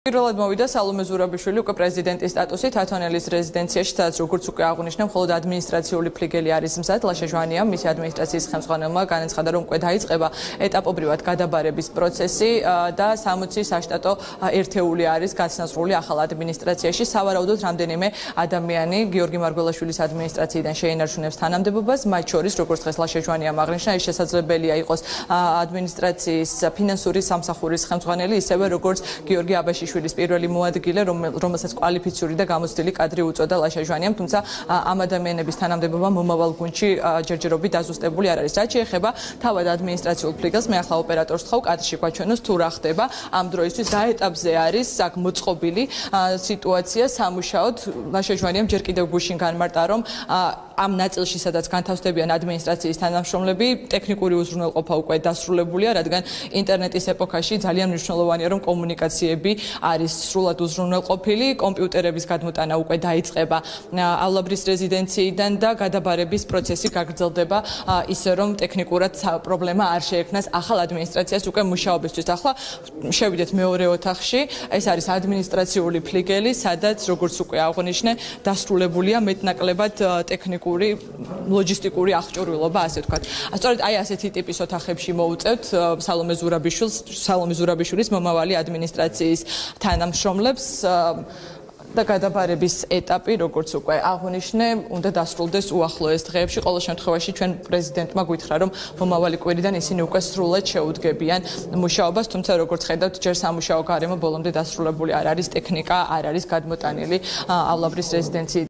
პირველად მოვიდა სალომე ზურაბიშვილი უკვე პრეზიდენტის სტატუსით ათონელის რეზიდენციაში, სადაც როგორც უკვე აღნიშნე, მხოლოდ ადმინისტრაციული ფლიგელი არის მზად. ლაშა ჟვანიამ მისი ადმინისტრაციის ხელმძღვანელმა განაცხადა, რომ უკვე დაიწყება ეტაპობრივად გადაბარების პროცესი და 60 საშტატო ერთეული არის გაცნასრული ახალ ადმინისტრაციაში. სავარაუდოდ რამდენიმე ადამიანი გიორგი მარგველაშვილის ადმინისტრაციიდან შეინარჩუნებს თანამდებობას, მათ შორის, როგორც დღეს ლაშა ჟვანიამ აღნიშნა, ის შესაძლებელია იყოს ადმინისტრაციის ფინანსური სამსახურის ხელმძღვანელი, ისევე როგორც გიორგი აბაშიშვილი შვილის პირველი მოადგილე, რომელსაც კვალიფიციური და გამოცდილი კადრი უწოდა ლაშა ჟვანიამ, თუმცა ამ ადამიანების თანამდებობა მომავალ გუნდში ჯერჯერობით დაზუსტებული არ არის. რაც შეეხება თავად ადმინისტრაციულ ფლიგელს, მე ახლა ოპერატორს ვთხოვ კადრში გვაჩვენოს თუ რა ხდება ამ დროისთვის, რა ეტაპზე არის აქ მოწყობილი სიტუაცია სამუშაოდ. ლაშა ჟვანიამ ჯერ კიდევ გუშინ განმარტა, რომ ამ ნაწილში, სადაც განთავსდებიან ადმინისტრაციის თანამშრომლები, ტექნიკური უზრუნველყოფა უკვე დასრულებულია, რადგან ინტერნეტის ეპოქაში ძალიან მნიშვნელოვანია, რომ კომუნიკაციები არის სრულად უზრუნველყოფილი, კომპიუტერების გადმოტანა უკვე დაიწყება ალაბრის რეზიდენციიდან და გადაბარების პროცესი გაგრძელდება ისე, რომ ტექნიკურად პრობლემა არ შეექმნას ახალ ადმინისტრაციას უკვე მუშაობისთვის. ახლა შევიდეთ მეორე ოთახში, ეს არის ადმინისტრაციული ფლიგელი, სადაც როგორც უკვე აღნიშნე, დასრულებულია მეტნაკლებად ტექნიკური ლოჯისტიკური აღჭურვილობა, ასე ვთქვათ. სწორედ აი ასეთი ტიპის ოთახებში მოუწევთ სალომე ზურაბიშვილის მომავალი ადმინისტრაციის თანამშრომლებს და გადაბარების ეტაპი, როგორც უკვე აღნიშნე, უნდა დასრულდეს უახლოეს დღეებში. ყოველ შემთხვევაში ჩვენ პრეზიდენტმა გითხრა, რომ მომავალი კვირიდან ისინი უკვე სრულად შეუდგებიან მუშაობას, თუმცა როგორც ხედავთ, ჯერ სამუშაო გარემო ბოლომდე დასრულებული არ არის, ტექნიკა არ არის გადმოტანილი ალაბრის რეზიდენციიდან.